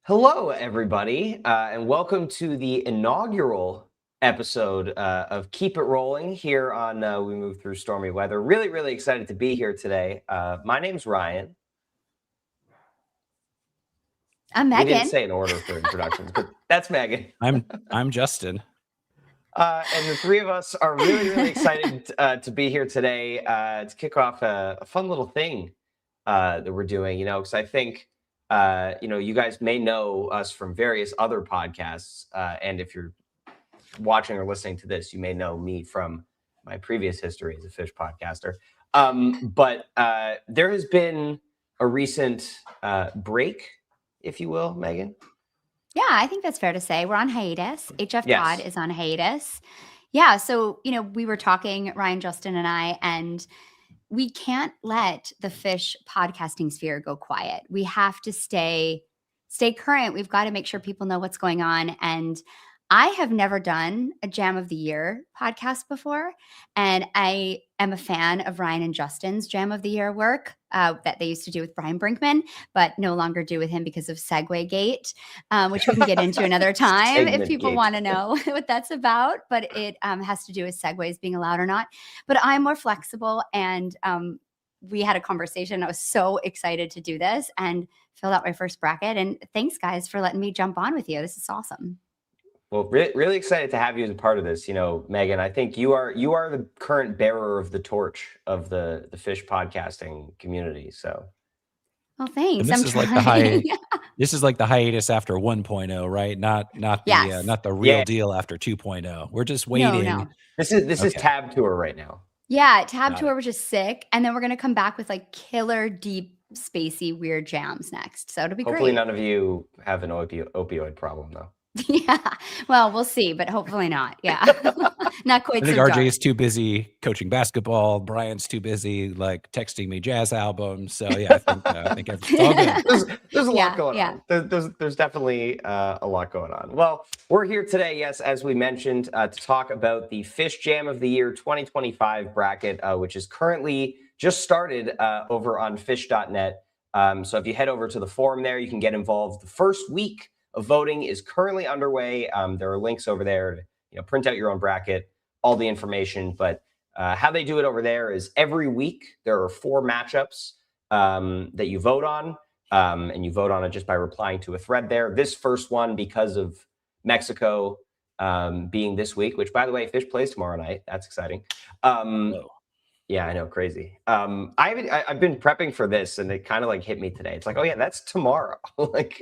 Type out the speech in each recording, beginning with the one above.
Hello, everybody, and welcome to the inaugural episode of Keep It Rolling here on We Move Through Stormy Weather. Really, really excited to be here today. My name's Ryan. I'm We didn't Megan. say in order for introductions, but that's Megan. I'm Justin. And the three of us are really, really excited to be here today to kick off a fun little thing that we're doing, because I think you guys may know us from various other podcasts. And if you're watching or listening to this, you may know me from my previous history as a Phish podcaster. But there has been a recent break, if you will, Megan. Yeah, I think that's fair to say. We're on hiatus. HF Yes. Pod is on hiatus. Yeah, so, we were talking, Ryan, Justin, and I, and we can't let the Phish podcasting sphere go quiet. We have to stay current. We've got to make sure people know what's going on. And I have never done a Jam of the Year podcast before. And I am a fan of Ryan and Justin's Jam of the Year work that they used to do with Brian Brinkman, but no longer do with him because of Segway Gate, which we can get into another time if people want to know what that's about. But it has to do with segways being allowed or not. But I'm more flexible, and we had a conversation. I was so excited to do this and filled out my first bracket. And thanks, guys, for letting me jump on with you. This is awesome. Well, really excited to have you as a part of this. Megan, I think you are the current bearer of the torch of the Phish podcasting community. So, well, thanks. And this is like the hiatus after 1.0, right? Not the real deal after 2.0. We're just waiting. No. This is Tab Tour right now. Yeah, Tab Tour was just sick, and then we're gonna come back with like killer, deep, spacey, weird jams next. So it'll be Hopefully great. None of you have an opioid problem, though. Yeah, well, we'll see, but hopefully not. Yeah, not quite. I think so RJ dark. is too busy coaching basketball. Brian's too busy like texting me jazz albums. So yeah, I think it's all good. There's a lot going on. There's definitely a lot going on. Well, we're here today, yes, as we mentioned, to talk about the Phish Jam of the Year 2025 bracket, which is currently just started over on Phish.net. So if you head over to the forum there, you can get involved. The first week of voting is currently underway. There are links over there to print out your own bracket, all the information. But how they do it over there is every week there are 4 matchups that you vote on, and you vote on it just by replying to a thread there. This first one, because of Mexico being this week, which, by the way, Phish plays tomorrow night. That's exciting. Yeah, I know, crazy. I've been prepping for this, and it kind of like hit me today. It's like, oh yeah, that's tomorrow. Like,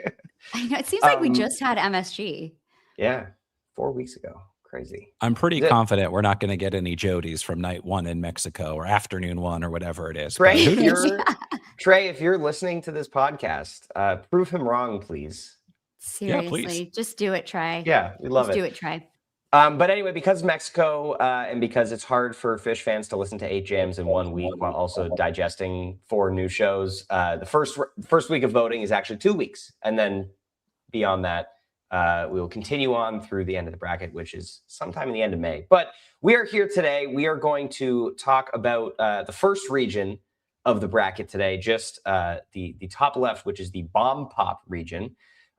I know, it seems like we just had MSG. Yeah, 4 weeks ago. Crazy. I'm pretty confident we're not going to get any Jodies from night 1 in Mexico or afternoon 1 or whatever it is. Trey, if you're listening to this podcast, prove him wrong, please. Seriously, just do it, Trey. Yeah, we love it. Do it, Trey. But anyway, because of Mexico and because it's hard for Phish fans to listen to 8 jams in 1 week while also digesting 4 new shows, the first week of voting is actually 2 weeks. And then beyond that, we will continue on through the end of the bracket, which is sometime in the end of May. But we are here today. We are going to talk about the first region of the bracket today, just the top left, which is the Bomb Pop region.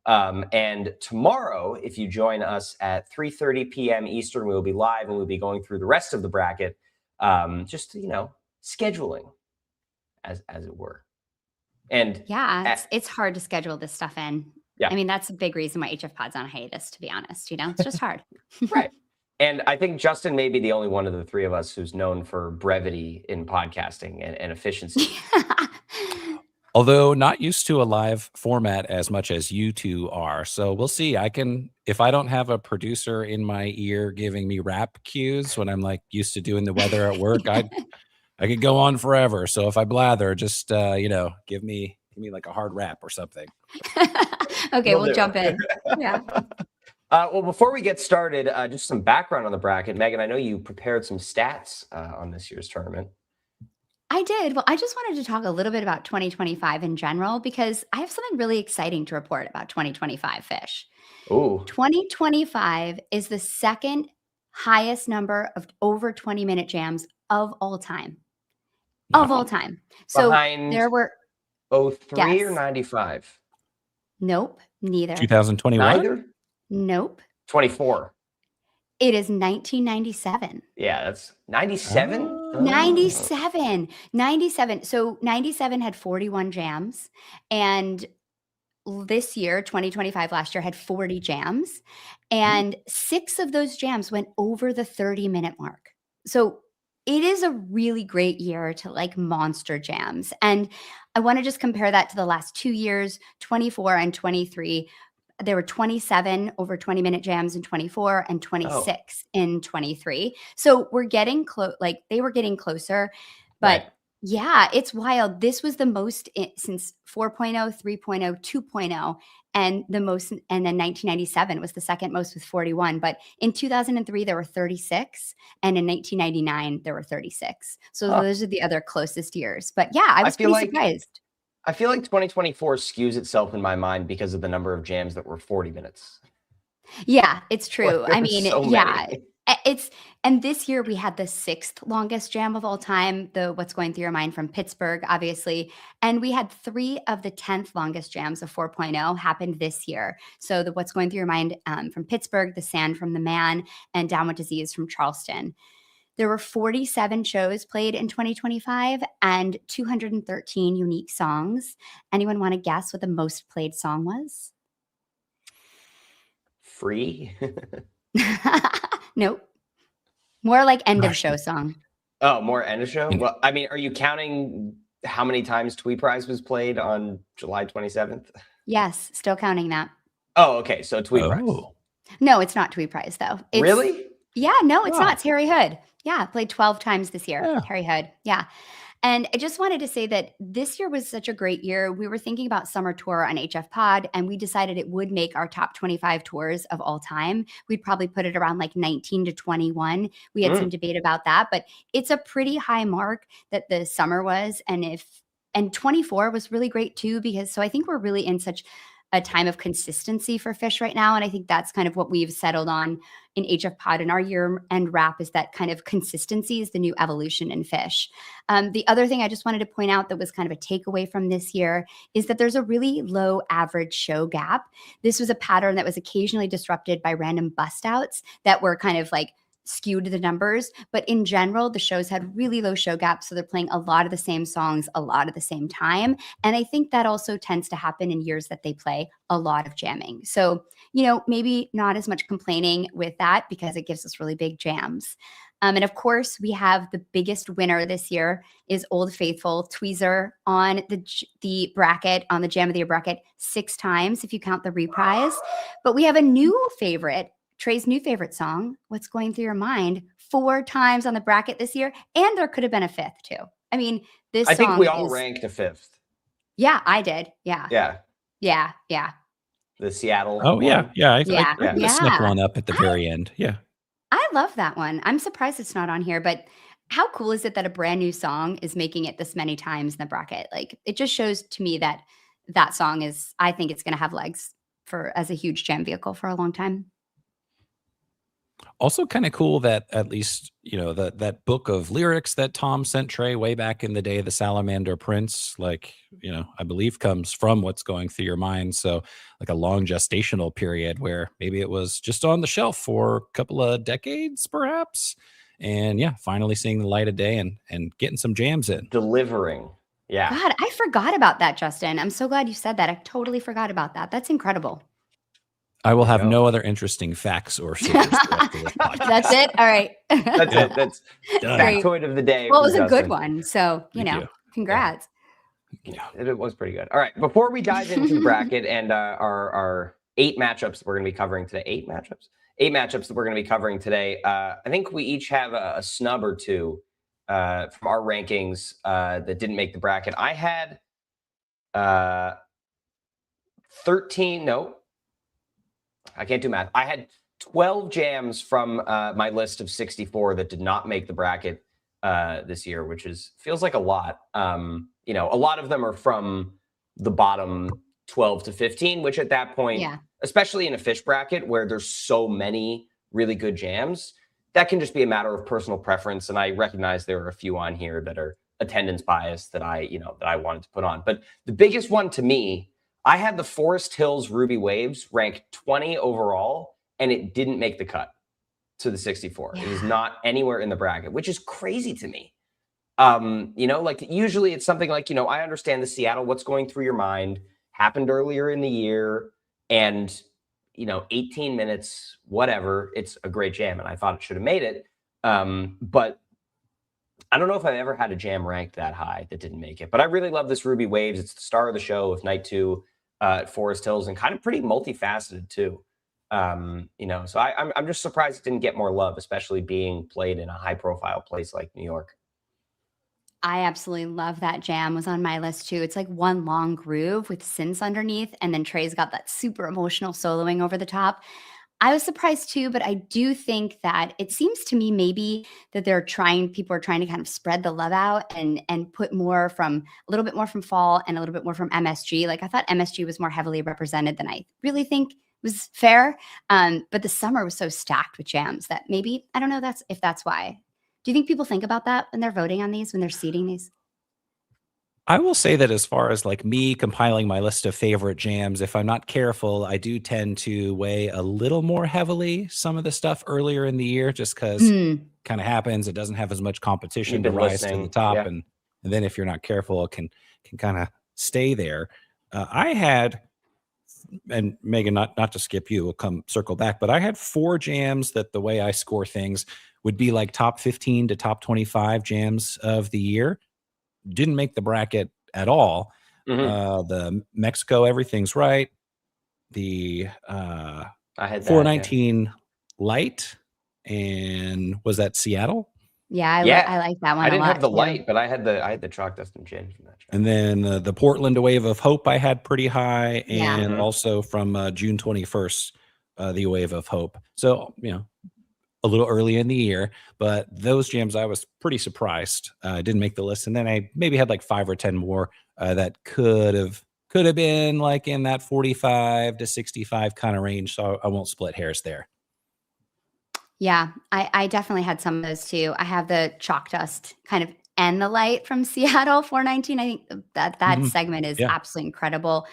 And tomorrow, if you join us at 3:30 p.m. Eastern, we will be live and we'll be going through the rest of the bracket, just scheduling, as it were. And yeah, it's hard to schedule this stuff in. Yeah, I mean that's a big reason why HF Pod's on hiatus. To be honest, it's just hard. Right. And I think Justin may be the only one of the three of us who's known for brevity in podcasting and efficiency. Although not used to a live format as much as you two are. So we'll see. If I don't have a producer in my ear giving me rap cues when I'm like used to doing the weather at work, I could go on forever. So if I blather, just, give me like a hard rap or something. Okay, we'll jump in. Yeah. Well, before we get started, just some background on the bracket. Megan, I know you prepared some stats on this year's tournament. I did. Well, I just wanted to talk a little bit about 2025 in general, because I have something really exciting to report about 2025 Phish. Ooh. 2025 is the second highest number of over 20-minute jams of all time. Of all time. So behind there were 03 or 95? Nope, neither. 2021? Neither? Nope. 24. It is 1997. Yeah, that's 97? Oh. 97. 97. So 97 had 41 jams. And this year, 2025, last year, had 40 jams. And 6 of those jams went over the 30-minute mark. So it is a really great year to like monster jams. And I want to just compare that to the last 2 years, 24 and 23. There were 27 over 20-minute jams in 24 and 26 in 23. So we're getting close, like they were getting closer. But Right. yeah, it's wild. This was the most since 4.0, 3.0, 2.0, and the most, and then 1997 was the second most with 41. But in 2003, there were 36. And in 1999, there were 36. So those are the other closest years. But yeah, I was feel pretty like- surprised. I feel like 2024 skews itself in my mind because of the number of jams that were 40 minutes. Yeah, it's true. Like, there I were mean, so yeah, many. and this year we had the 6th longest jam of all time, the What's Going Through Your Mind from Pittsburgh, obviously. And we had 3 of the 10th longest jams of 4.0 happened this year. So the What's Going Through Your Mind from Pittsburgh, The Sand from the Man, and Down with Disease from Charleston. There were 47 shows played in 2025 and 213 unique songs. Anyone want to guess what the most played song was? Free? Nope. More like end of show song. Oh, more end of show? Well, I mean, are you counting how many times Twee Prize was played on July 27th? Yes, still counting that. Oh, okay. So Twee Prize. No, it's not Twee Prize though. It's, Really? Yeah, no, it's Oh. not. It's Harry Hood. Yeah, played 12 times this year. Yeah. Harry Hood. Yeah. And I just wanted to say that this year was such a great year. We were thinking about summer tour on HF Pod, and we decided it would make our top 25 tours of all time. We'd probably put it around like 19 to 21. We had some debate about that, but it's a pretty high mark that the summer was. And 24 was really great too, because so I think we're really in such a time of consistency for Phish right now. And I think that's kind of what we've settled on in HF Pod and our year-end wrap is that kind of consistency is the new evolution in Phish. The other thing I just wanted to point out that was kind of a takeaway from this year is that there's a really low average show gap. This was a pattern that was occasionally disrupted by random bust outs that were kind of like skewed the numbers, but in general, the shows had really low show gaps. So they're playing a lot of the same songs, a lot of the same time. And I think that also tends to happen in years that they play a lot of jamming. So, you know, maybe not as much complaining with that because it gives us really big jams. And of course, we have the biggest winner this year is Old Faithful Tweezer on the bracket, on the Jam of the Year bracket 6 times, if you count the reprise. But we have a new favorite, Trey's new favorite song, What's Going Through Your Mind, 4 times on the bracket this year. And there could have been a 5th too. I mean, this I think song we all is, ranked a 5th. Yeah, I did. Yeah. Yeah. Yeah. Yeah. The Seattle. Oh, yeah. one. Yeah. Yeah. I could have snuck one up at the very end. Yeah. I love that one. I'm surprised it's not on here, but how cool is it that a brand new song is making it this many times in the bracket? Like, it just shows to me that that song is, I think it's going to have legs as a huge jam vehicle for a long time. Also kind of cool that at least, you know, that book of lyrics that Tom sent Trey way back in the day, the Salamander Prince, like, you know, I believe comes from What's Going Through Your Mind. So like a long gestational period where maybe it was just on the shelf for a couple of decades, perhaps. And yeah, finally seeing the light of day and getting some jams in. Delivering. Yeah. God, I forgot about that, Justin. I'm so glad you said that. I totally forgot about that. That's incredible. I will have go. no other interesting facts or figures. The rest of this podcast. That's it. All right. That's it. That's Done. Great. factoid of the day. Well, it for was a good Justin. one. So, Thank you. congrats. Yeah. It was pretty good. All right. Before we dive into the bracket and our 8 matchups we're going to be covering today, 8 matchups that we're going to be covering today, I think we each have a snub or two from our rankings that didn't make the bracket. I had 13. No, I can't do math. I had 12 jams from my list of 64 that did not make the bracket this year, which feels like a lot. You know, a lot of them are from the bottom 12 to 15, which at that point, especially in a Phish bracket where there's so many really good jams, that can just be a matter of personal preference. And I recognize there are a few on here that are attendance bias that I wanted to put on. But the biggest one to me, I had the Forest Hills Ruby Waves ranked 20 overall, and it didn't make the cut to the 64. It was not anywhere in the bracket, which is crazy to me. Like usually it's something like, I understand the Seattle, what's going through your mind, happened earlier in the year, and 18 minutes, whatever, it's a great jam, and I thought it should have made it. But I don't know if I've ever had a jam ranked that high that didn't make it. But I really love this Ruby Waves. It's the star of the show with night 2 at Forest Hills, and kind of pretty multifaceted too. So I'm just surprised it didn't get more love, especially being played in a high profile place like New York. I absolutely love that jam. Was on my list too. It's like one long groove with synths underneath, and then Trey's got that super emotional soloing over the top. I was surprised too, but I do think that it seems to me maybe that people are trying to kind of spread the love out and put a little bit more from fall and a little bit more from MSG. Like I thought MSG was more heavily represented than I really think was fair. But the summer was so stacked with jams that maybe, I don't know if that's why. Do you think people think about that when they're voting on these, when they're seeding these? I will say that as far as like me compiling my list of favorite jams, if I'm not careful, I do tend to weigh a little more heavily some of the stuff earlier in the year, just because kind of happens. It doesn't have as much competition to rise to the top. Yeah. And then if you're not careful, it can kind of stay there. I had, and Megan, not to skip you, we'll circle back, but I had 4 jams that the way I score things would be like top 15 to top 25 jams of the year. Didn't make the bracket at all. The Mexico, Everything's Right. The I had 419 Light, and was that Seattle? Yeah, I like that one. I didn't have the too. light, but I had the Chalk Dust and Gin from that track. And then the Portland A Wave of Hope I had pretty high, Yeah. and also from June 21st, the A Wave of Hope. So, a little early in the year, but those jams I was pretty surprised didn't make the list. And then I maybe had like 5 or 10 more that could have been like in that 45 to 65 kind of range. So I won't split hairs there. Yeah, I definitely had some of those too. I have the Chalk Dust kind of and the Light from Seattle 419. I think that segment is absolutely incredible.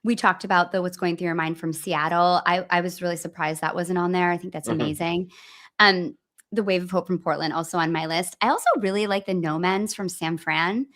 We talked about the What's Going Through Your Mind from Seattle. I was really surprised that wasn't on there. I think that's amazing. The Wave of Hope from Portland also on my list. I also really like the No Men's from San Fran.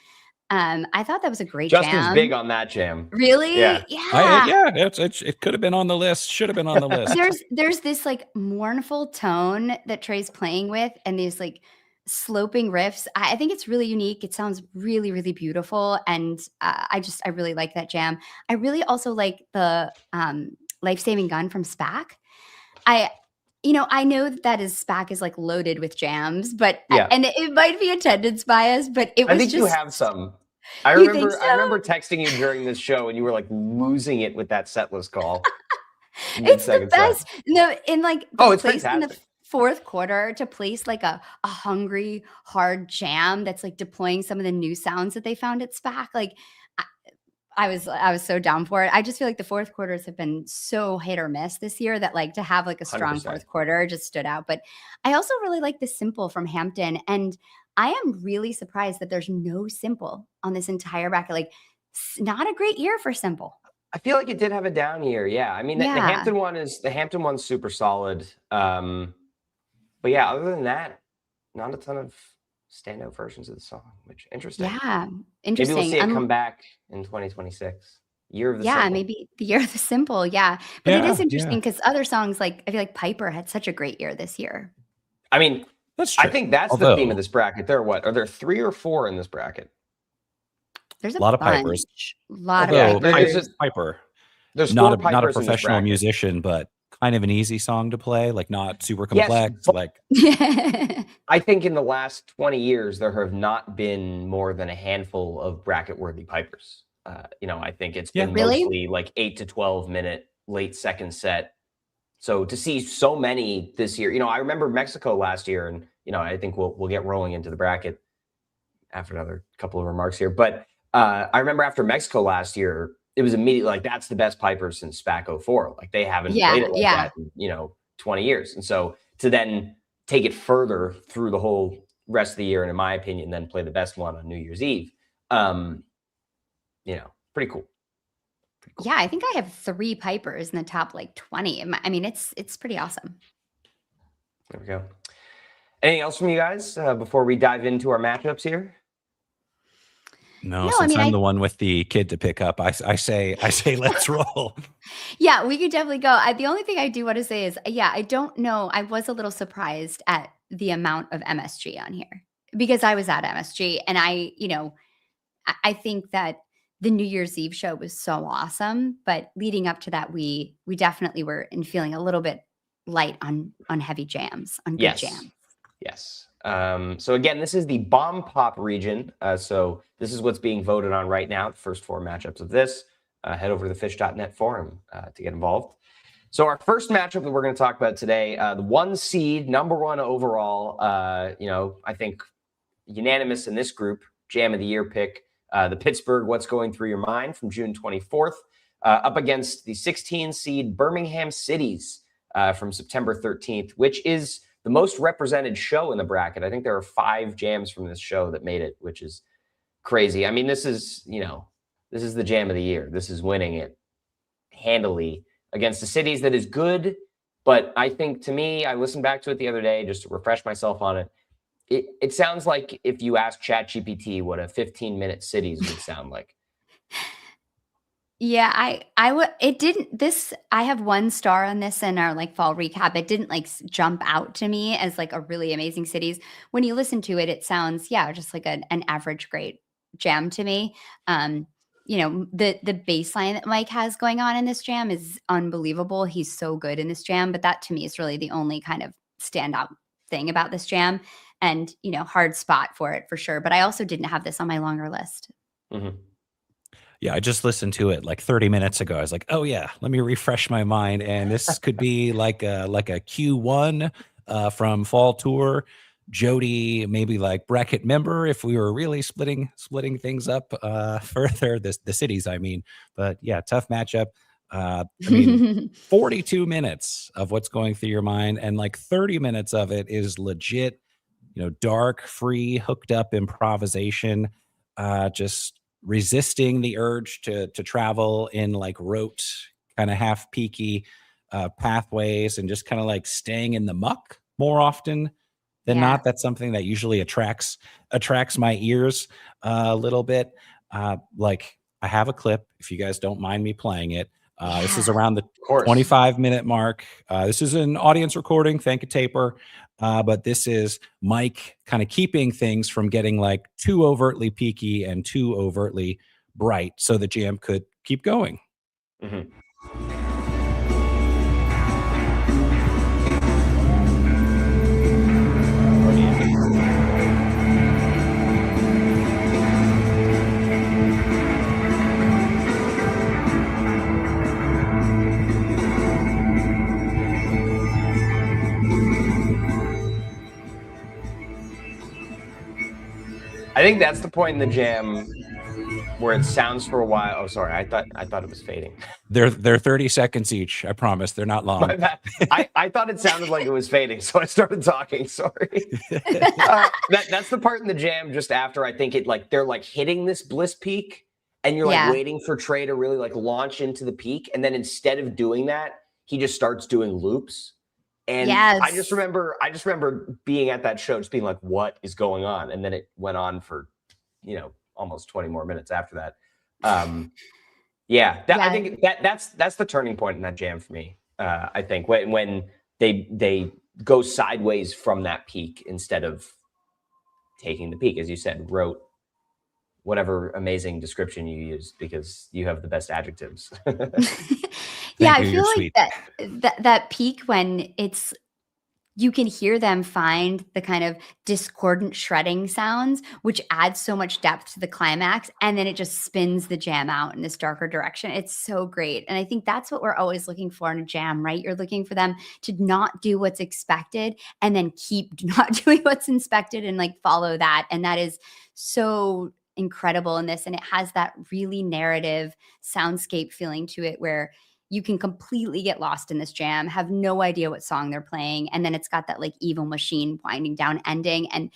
I thought that was a great jam. Justin's big on that jam. Really? Yeah. It could have been on the list. Should have been on the list. There's this like mournful tone that Trey's playing with, and these like sloping riffs. I think it's really unique. It sounds really, really beautiful, and I really like that jam. I really also like the Life Saving Gun from SPAC. I know that his SPAC is like loaded with jams, but and it might be attendance bias, but it was I think you have some. I remember texting you during this show, and you were like losing it with that setlist call. It's the best. No, in like it's place fantastic. in the fourth quarter to place like a hungry, hard jam that's like deploying some of the new sounds that they found at SPAC. Like I was so down for it. I just feel like the fourth quarters have been so hit or miss this year that like to have like a strong 100%. fourth quarter just stood out. But I also really like the Simple from Hampton, and I am really surprised that there's no Simple on this entire bracket. Like, not a great year for Simple. I feel like it did have a down year. Yeah, I mean the Hampton one's super solid. But yeah, other than that, not a ton of standout versions of the song, which interesting. Yeah, interesting. Maybe we'll see it come back in 2026. Year of the Simple. Maybe the Year of the Simple. Yeah, but it is interesting because other songs, like I feel like Piper had such a great year this year. I mean, that's true. I think that's the theme of this bracket. Are there 3 or 4 in this bracket? There's a lot bunch. of Pipers. There's Piper. There's not not a professional musician, but kind of an easy song to play, like not super complex. I think in the last 20 years, there have not been more than a handful of bracket-worthy Pipers. I think it's been mostly like 8 to 12 minute late second set. So to see so many this year, I remember Mexico last year, and I think we'll get rolling into the bracket after another couple of remarks here. But I remember after Mexico last year, it was immediately like that's the best Piper since SPAC 04. Like they haven't played it like that in 20 years. And so to then take it further through the whole rest of the year, and in my opinion, then play the best one on New Year's Eve, pretty cool. Yeah, I think I have 3 pipers in the top like 20. I mean, it's pretty awesome. There we go. Anything else from you guys before we dive into our matchups here? No, No, I since mean, I'm the one with the kid to pick up, I say let's roll. yeah, we could definitely go. The only thing I do want to say is, yeah, I don't know. I was a little surprised at the amount of MSG on here because I was at MSG and I think that the New Year's Eve show was so awesome, but leading up to that, we definitely were in feeling a little bit light on heavy jams, on good jams. Yes. So again, this is the Bomb Pop region. So this is what's being voted on right now. The first 4 matchups of this. Head over to the Phish.net forum to get involved. So our first matchup that we're going to talk about today, the 1 seed, number 1 overall. I think unanimous in this group, Jam of the Year pick, the Pittsburgh What's Going Through Your Mind from June 24th, up against the 16 seed Birmingham Cities from September 13th, which is the most represented show in the bracket. I think there are 5 jams from this show that made it, which is crazy. I mean, this is the jam of the year. This is winning it handily against the cities that is good. But I think, to me, I listened back to it the other day just to refresh myself on it. It sounds like if you ask ChatGPT what a 15-minute cities would sound like. Yeah, I have 1 star on this in our like fall recap. It didn't like jump out to me as like a really amazing cities. When you listen to it, it sounds, yeah, just like an average great jam to me. The bass line that Mike has going on in this jam is unbelievable. He's so good in this jam, but that to me is really the only kind of standout thing about this jam. And, hard spot for it for sure. But I also didn't have this on my longer list. Mm-hmm. Yeah, I just listened to it like 30 minutes ago. I was like, oh yeah, let me refresh my mind. And this could be like a Q1 from fall tour. Jody, maybe like bracket member if we were really splitting things up further. The cities, I mean. But yeah, tough matchup. I mean, 42 minutes of what's going through your mind, and like 30 minutes of it is legit, dark, free, hooked up improvisation. Just resisting the urge to travel in like rote, kind of half peaky pathways, and just kind of like staying in the muck more often than Yeah. not. That's something that usually attracts my ears a little bit. Like I have a clip, if you guys don't mind me playing it. This is Yeah. around the 25-minute mark. This is an audience recording. Thank you, Taper. But this is Mike kind of keeping things from getting like too overtly peaky and too overtly bright so the jam could keep going. Mm-hmm. I think that's the point in the jam where it sounds for a while. Oh, sorry. I thought it was fading. They're 30 seconds each. I promise they're not long. My bad. I thought it sounded like it was fading, so I started talking. Sorry. That's the part in the jam just after I think they're like hitting this bliss peak, and you're like waiting for Trey to really like launch into the peak, and then instead of doing that, he just starts doing loops. And I just remember being at that show, just being like, "What is going on?" And then it went on for, almost 20 more minutes after that. I think that's the turning point in that jam for me. I think when they go sideways from that peak instead of taking the peak, as you said, wrote whatever amazing description you used because you have the best adjectives. Yeah, I feel like that peak when you can hear them find the kind of discordant shredding sounds, which adds so much depth to the climax. And then it just spins the jam out in this darker direction. It's so great. And I think that's what we're always looking for in a jam, right? You're looking for them to not do what's expected and then keep not doing what's expected and like follow that. And that is so incredible in this. And it has that really narrative soundscape feeling to it where you can completely get lost in this jam, have no idea what song they're playing. And then it's got that like evil machine winding down ending. And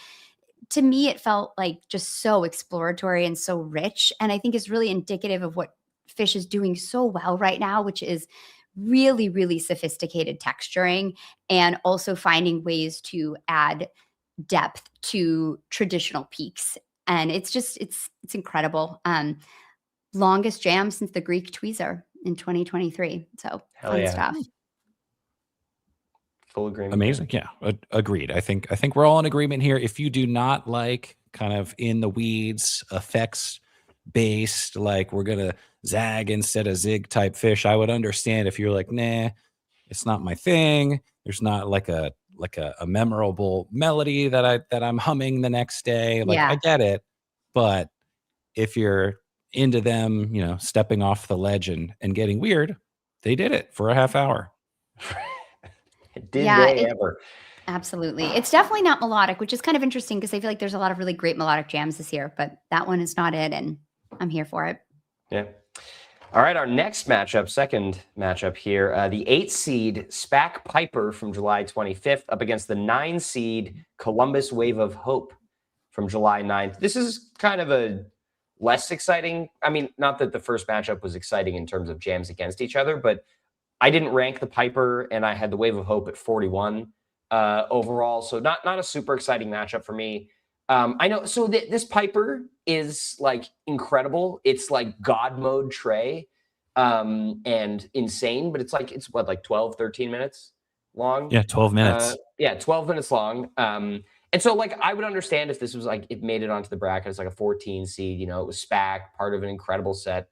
to me, it felt like just so exploratory and so rich. And I think is really indicative of what Phish is doing so well right now, which is really, really sophisticated texturing and also finding ways to add depth to traditional peaks. And it's just, it's incredible. Longest jam since the Greek tweezer in 2023. So Hell fun yeah. stuff. Full agreement. Amazing. Yeah. Agreed. I think we're all in agreement here. If you do not like kind of in the weeds effects based, like we're going to zag instead of zig type Phish, I would understand if you're like, nah, it's not my thing. There's not like a memorable melody that I'm humming the next day. Like I Yeah. get it. But if you're into them, stepping off the ledge and getting weird, they did it for a half hour. Did Yeah, they ever? absolutely. It's definitely not melodic, which is kind of interesting because I feel like there's a lot of really great melodic jams this year, but that one is not it, and I'm here for it. Yeah. All right, our next matchup, second matchup here, the 8 seed SPAC Piper from July 25th up against the 9 seed Columbus Wave of Hope from July 9th. This is kind of a less exciting. I mean, not that the first matchup was exciting in terms of jams against each other, but I didn't rank the Piper, and I had the Wave of Hope at 41 overall. So not a super exciting matchup for me. I know. So this Piper is like incredible. It's like God mode Trey and insane, but it's what, like 12, 13 minutes long? Yeah, 12 minutes. 12 minutes long. And so like I would understand if this was like it made it onto the bracket as like a 14 seed, it was SPAC, part of an incredible set.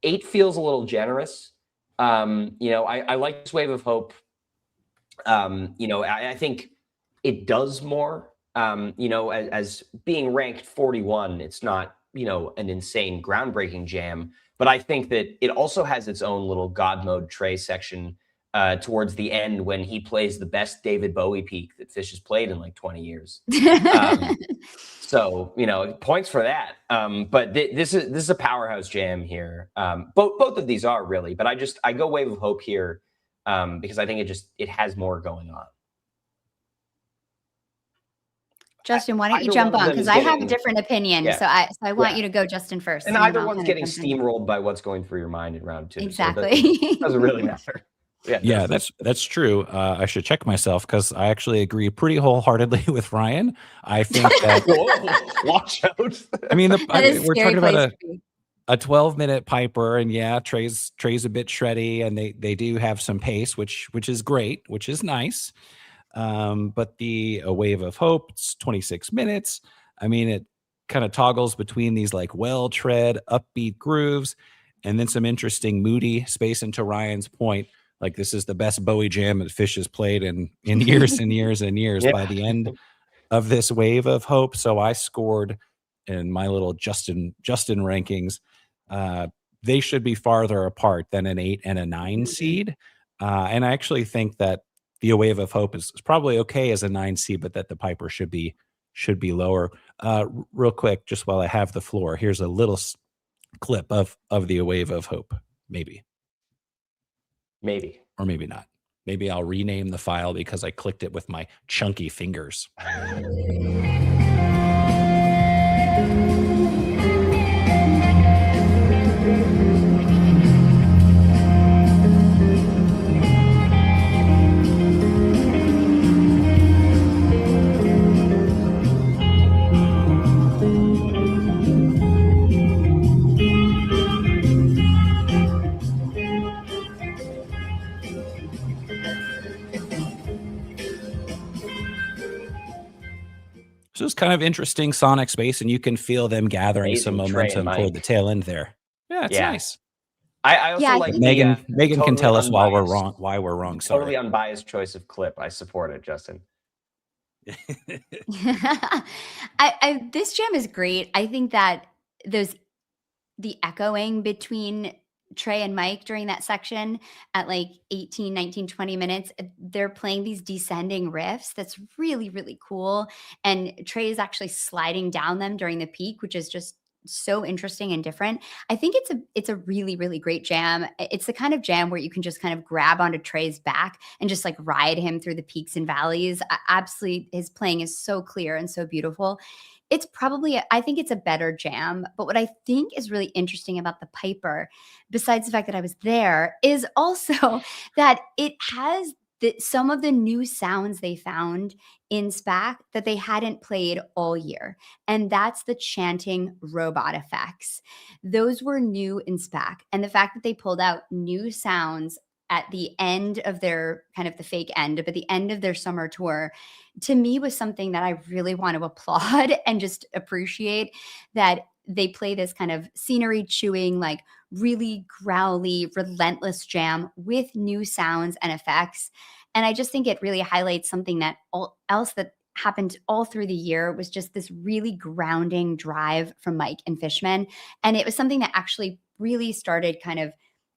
8 feels a little generous. I like this Wave of Hope. I think it does more. As being ranked 41, it's not, an insane groundbreaking jam, but I think that it also has its own little God mode Trey section towards the end when he plays the best David Bowie peak that Phish has played in like 20 years. So, points for that. But this is a powerhouse jam here. Both of these are really, but I go Wave of Hope here because I think it has more going on. Justin, why don't you jump on? Because I have a different opinion. Yeah. So I want you to go, Justin, first. And either one's getting steamrolled by what's going through your mind in round 2. Exactly. So it doesn't really matter. Yeah, that's true. I should check myself because I actually agree pretty wholeheartedly with Ryan. I think that Whoa, watch out. I mean, we're talking about a 12-minute Piper, and yeah, Trey's a bit shreddy, and they do have some pace, which is great, which is nice. But a Wave of Hope, it's 26 minutes. I mean, it kind of toggles between these like well-tread, upbeat grooves, and then some interesting moody space. And to Ryan's point, like this is the best Bowie jam that Phish has played in years and years and years. Yeah. By the end of this Wave of Hope, so I scored in my little Justin rankings. They should be farther apart than an 8 and a 9 seed. And I actually think that the Wave of Hope is probably okay as a 9 seed, but that the Piper should be lower. Real quick, just while I have the floor, here's a little clip of the Wave of Hope. Maybe, or maybe not. Maybe I'll rename the file because I clicked it with my chunky fingers. So it's kind of interesting sonic space, and you can feel them gathering some momentum toward the tail end there. Yeah, it's nice. I also like Megan totally can tell us why why we're wrong. Totally unbiased choice of clip. I support it, Justin. This jam is great. I think that the echoing between Trey and Mike during that section at like 18, 19, 20 minutes, they're playing these descending riffs. That's really, really cool. And Trey is actually sliding down them during the peak, which is just so interesting and different. I think it's a really, really great jam. It's the kind of jam where you can just kind of grab onto Trey's back and just like ride him through the peaks and valleys. Absolutely, his playing is so clear and so beautiful. It's probably, I think it's a better jam. But what I think is really interesting about the Piper, besides the fact that I was there, is also that it has some of the new sounds they found in SPAC that they hadn't played all year. And that's the chanting robot effects. Those were new in SPAC. And the fact that they pulled out new sounds at the end of their kind of the fake end, but the end of their summer tour, to me was something that I really want to applaud and just appreciate, that they play this kind of scenery chewing, like really growly, relentless jam with new sounds and effects. And I just think it really highlights something that else that happened all through the year, was just this really grounding drive from Mike and Fishman. And it was something that actually really started kind of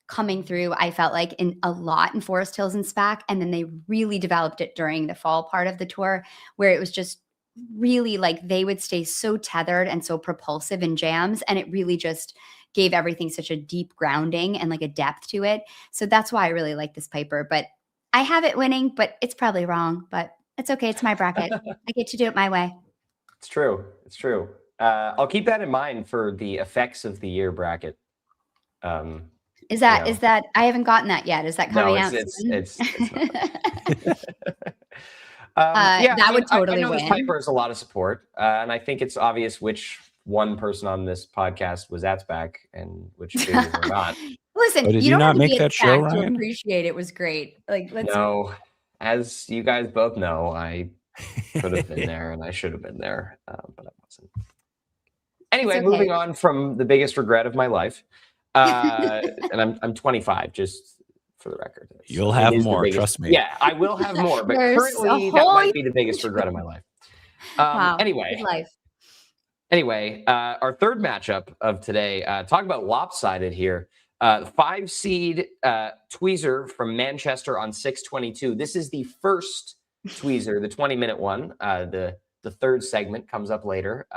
coming through, I felt like, in a lot in Forest Hills and SPAC. And then they really developed it during the fall part of the tour, where it was just really like they would stay so tethered and so propulsive in jams. And it really just gave everything such a deep grounding and like a depth to it. So that's why I really like this Piper. But I have it winning, but it's probably wrong. But it's okay. It's my bracket. I get to do it my way. It's true. It's true. I'll keep that in mind for the effects of the year bracket. Is that I haven't gotten that yet. Is that coming out? It's not. That would totally I know win. this Piper has a lot of support, and I think it's obvious which one person on this podcast was at SPAC and which two were not. Listen, did you you don't not have to make be that show, exact to Ryan? appreciate it was great. Like, let's No, as you guys both know, I could have been there and I should have been there, but I wasn't. Anyway, okay. moving on from the biggest regret of my life, and I'm 25, just for the record. You'll have It is the more, biggest- trust me. Yeah, I will have more, but There's currently a that whole might be the biggest regret of my life. Wow. Anyway, Good life. Our third matchup of today, talk about lopsided here. 5 seed Tweezer from Manchester on 6/22. This is the first Tweezer, the 20-minute one. The third segment comes up later.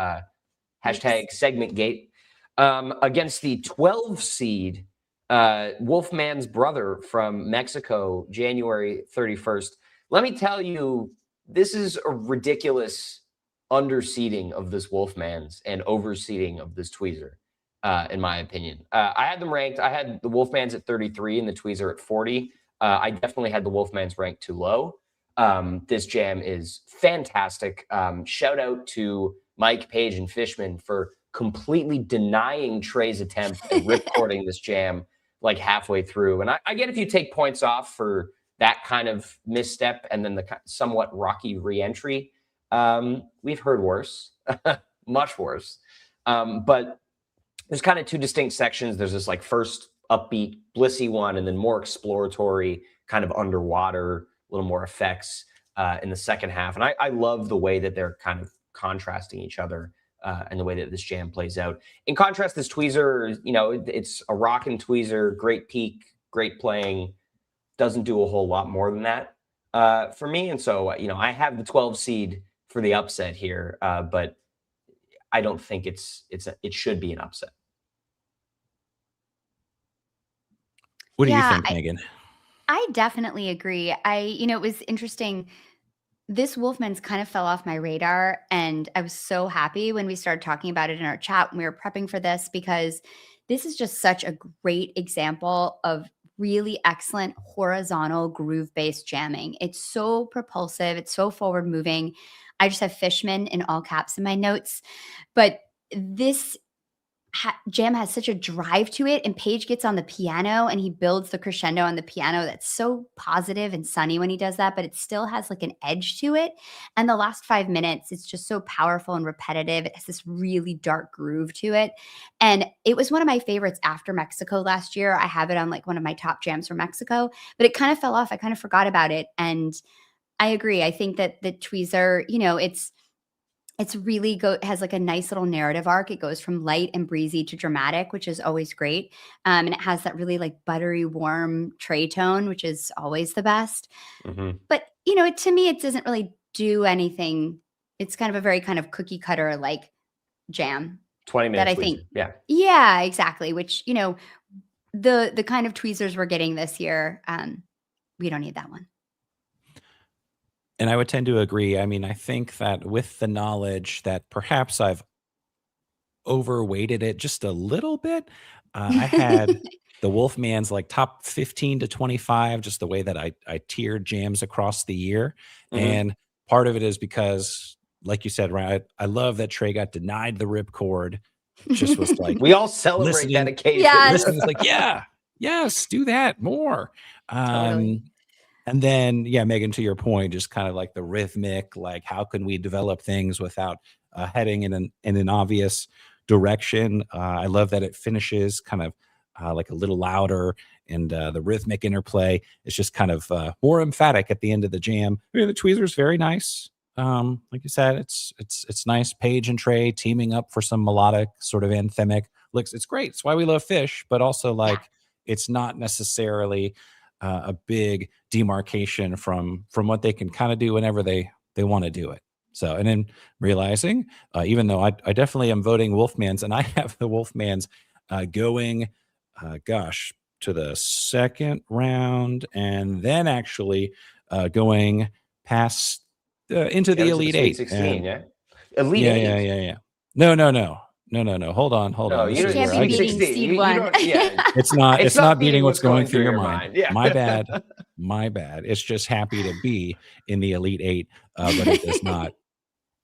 Hashtag segment gate. Against the 12 seed Wolfman's brother from Mexico, January 31st. Let me tell you, this is a ridiculous underseeding of this Wolfman's and overseeding of this Tweezer, in my opinion. I had them ranked. I had the Wolfman's at 33 and the Tweezer at 40. I definitely had the Wolfman's ranked too low. This jam is fantastic. Shout out to Mike, Page, and Fishman for completely denying Trey's attempt at ripcording this jam like halfway through. And I get if you take points off for that kind of misstep and then the somewhat rocky reentry. We've heard worse, much worse. But there's kind of two distinct sections. There's this like first upbeat, blissy one, and then more exploratory, kind of underwater, a little more effects in the second half. And I love the way that they're kind of contrasting each other and the way that this jam plays out. In contrast, this Tweezer, it's a rockin' Tweezer, great peak, great playing, doesn't do a whole lot more than that for me. And so, I have the 12 seed for the upset here, but I don't think it should be an upset. What do you think, Megan? I definitely agree. It was interesting. This Wolfman's kind of fell off my radar, and I was so happy when we started talking about it in our chat when we were prepping for this, because this is just such a great example of really excellent horizontal groove-based jamming. It's so propulsive. It's so forward-moving. I just have Fishman in all caps in my notes, but this jam has such a drive to it, and Page gets on the piano and he builds the crescendo on the piano that's so positive and sunny when he does that, but it still has like an edge to it. And the last 5 minutes, it's just so powerful and repetitive. It has this really dark groove to it. And it was one of my favorites after Mexico last year. I have it on like one of my top jams from Mexico, but it kind of fell off. I kind of forgot about it. And I agree. I think that the Tweezer, it's really has like a nice little narrative arc. It goes from light and breezy to dramatic, which is always great. And it has that really like buttery, warm Trey tone, which is always the best. Mm-hmm. But, to me, it doesn't really do anything. It's kind of a very kind of cookie cutter like jam. 20-minute that I tweezer. think, Yeah. yeah, exactly. Which, you know, the kind of tweezers we're getting this year, we don't need that one. And I would tend to agree. I mean, I think that with the knowledge that perhaps I've overweighted it just a little bit, I had the Wolfman's like top 15 to 25, just the way that I tiered jams across the year. Mhm. And part of it is because, like you said, Ryan, I love that Trey got denied the ripcord. Just was like, We all celebrate that listening- occasion. Yes. listen, it's like, yeah, yes, do that more. Totally. And then, yeah, Megan, to your point, just kind of like the rhythmic, like how can we develop things without heading in an obvious direction. I love that it finishes kind of like a little louder, and the rhythmic interplay is just kind of more emphatic at the end of the jam. I mean, the tweezer's very nice. Like you said, it's nice. Paige and Trey teaming up for some melodic sort of anthemic licks. It's great. It's why we love Phish, but also like it's not necessarily a big demarcation from what they can kind of do whenever they want to do it. So, and then realizing, even though I definitely am voting Wolfman's, and I have the Wolfman's going, to the second round, and then actually going past into the to Elite Sweet Eight. 16, And- yeah. Elite Eight. Yeah. No. Hold on. No, This you is don't where can't I be get- beating Sweet 16. seed You one. don't- yeah. It's not. It's not beating what's going through your mind. Yeah. My bad. My bad. It's just happy to be in the Elite Eight, but it does not.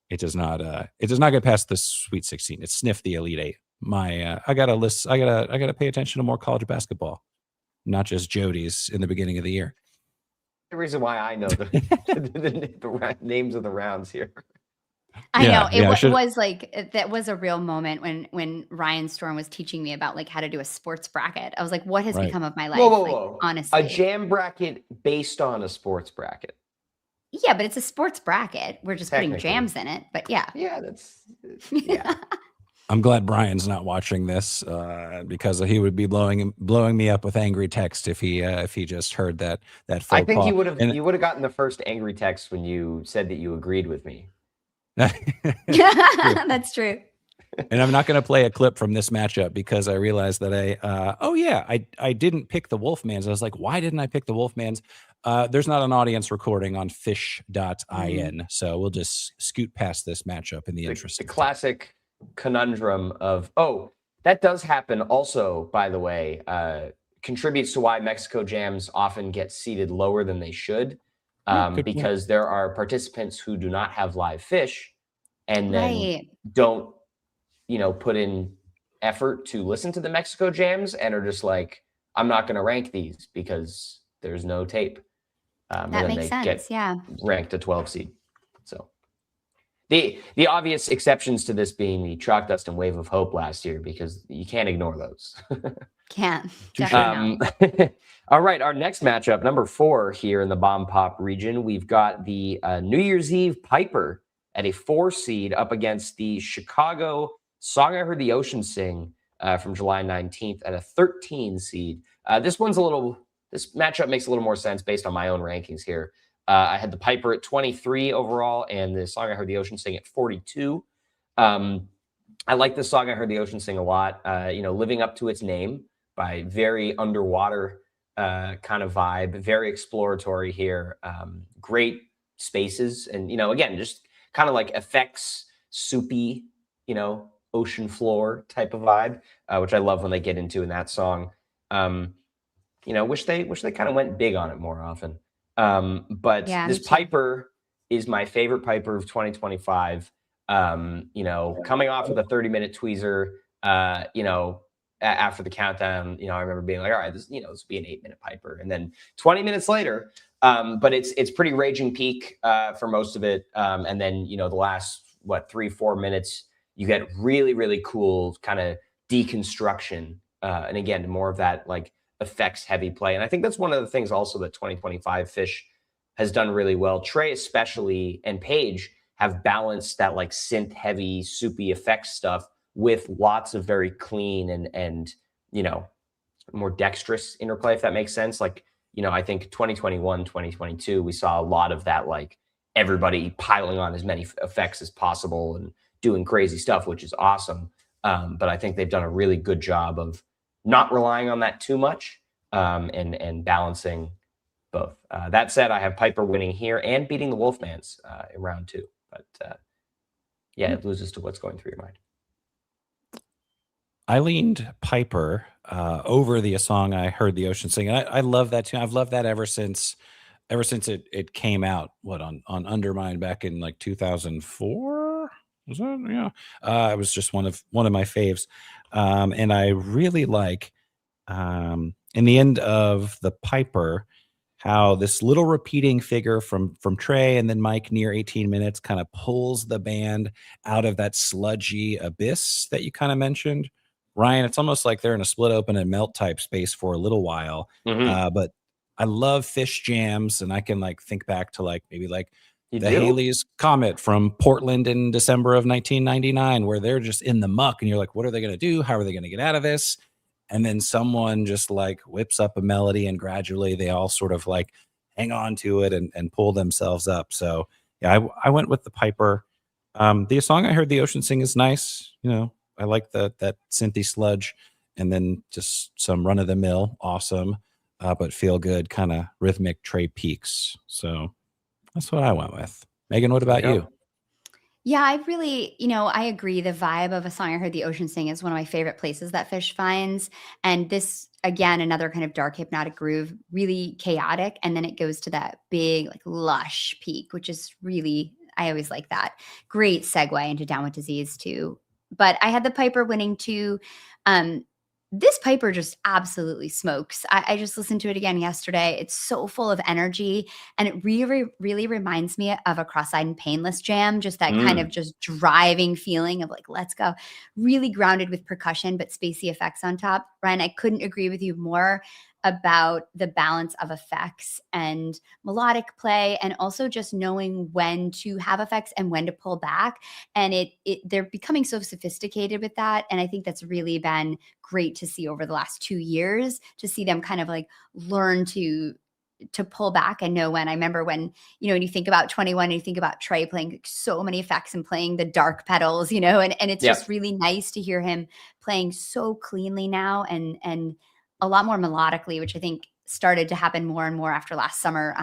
It does not. It does not get past the Sweet 16. It sniffed the Elite Eight. I gotta pay attention to more college basketball, not just Jody's in the beginning of the year. The reason why I know the names of the rounds here. I know should- was like that was a real moment when Ryan Storm was teaching me about like how to do a sports bracket. I was like, what has Right. become of my life? Whoa. Like, honestly, A jam bracket based on a sports bracket. yeah, but it's a sports bracket. We're just putting Technically. jams in it. But yeah, Yeah, yeah. I'm glad Brian's not watching this because he would be blowing me up with angry text if he just heard that faux I think pas. you would have gotten the first angry text when you said that you agreed with me. that's true. And I'm not going to play a clip from this matchup because I realized that I didn't pick the Wolfman's. I was like, why didn't I pick the Wolfman's? There's not an audience recording on phish.in, so we'll just scoot past this matchup in the interest. The of time. classic conundrum of, that does happen also, by the way, contributes to why Mexico jams often get seated lower than they should, because there are participants who do not have live Phish and then don't, put in effort to listen to the Mexico jams and are just like, I'm not going to rank these because there's no tape. That makes sense. Yeah. Ranked a 12 seed. So the obvious exceptions to this being the Chalk Dust and Wave of Hope last year, because you can't ignore those. Can't. Definitely not. All right, our next matchup, number 4 here in the Bomb Pop region, we've got the New Year's Eve Piper at a 4 seed up against the Chicago Song I Heard the Ocean Sing from July 19th at a 13 seed. This matchup makes a little more sense based on my own rankings here. I had the Piper at 23 overall and the Song I Heard the Ocean Sing at 42. I like this Song I Heard the Ocean Sing a lot, living up to its name by very underwater kind of vibe, very exploratory here, great spaces. And, again, just kind of like effects, soupy, ocean floor type of vibe, which I love when they get into in that song. Wish they kind of went big on it more often. But this Piper is my favorite Piper of 2025. Coming off of the 30-minute tweezer, after the countdown, I remember being like, all right, this will be an 8-minute Piper. And then 20 minutes later, but it's pretty raging peak for most of it. And then, the last, 3-4 minutes, you get really, really cool kind of deconstruction. And again, more of that like effects heavy play. And I think that's one of the things also that 2025 Phish has done really well. Trey especially and Paige have balanced that like synth heavy, soupy effects stuff with lots of very clean and more dexterous interplay, if that makes sense. Like, I think 2021, 2022, we saw a lot of that, like everybody piling on as many effects as possible and doing crazy stuff, which is awesome. But I think they've done a really good job of not relying on that too much, and balancing both. That said, I have Piper winning here and beating the Wolfmans in round 2. But yeah, it loses to what's going through your mind. I leaned Piper over the song I heard the ocean sing. And I love that tune. I've loved that ever since it came out. What, on Undermine back in like 2004? Was that? Yeah. It was just one of my faves. And I really like in the end of the Piper, how this little repeating figure from Trey and then Mike near 18 minutes kind of pulls the band out of that sludgy abyss that you kind of mentioned. Ryan, it's almost like they're in a split open and melt type space for a little while. But I love Phish jams, and I can like think back to like maybe like the Halley's Comet from Portland in December of 1999, where they're just in the muck and you're like, what are they going to do? How are they going to get out of this? And then someone just like whips up a melody, and gradually they all sort of like hang on to it and pull themselves up. So yeah, I went with the Piper. The song I heard the ocean sing is nice. I like that synthy sludge, and then just some run of the mill, awesome, but feel good kind of rhythmic Trey Peaks. So that's what I went with. Megan, what about you? Yeah, I really, I agree. The vibe of a song I heard the ocean sing is one of my favorite places that Phish finds. And this, again, another kind of dark hypnotic groove, really chaotic. And then it goes to that big, like lush peak, which is really, I always like that. Great segue into Down with Disease too. But I had the Piper winning too. This Piper just absolutely smokes. I just listened to it again yesterday. It's so full of energy, and it really, really reminds me of a Cross-Eyed and Painless jam, just that kind of just driving feeling of like, let's go. Really grounded with percussion, but spacey effects on top. Ryan, I couldn't agree with you more about the balance of effects and melodic play, and also just knowing when to have effects and when to pull back. And they're becoming so sophisticated with that. And I think that's really been great to see over the last 2 years, to see them kind of like learn to pull back and know when. I remember when you think about 21 and you think about Trey playing so many effects and playing the dark pedals, and it's just really nice to hear him playing so cleanly now and a lot more melodically, which I think started to happen more and more after last summer,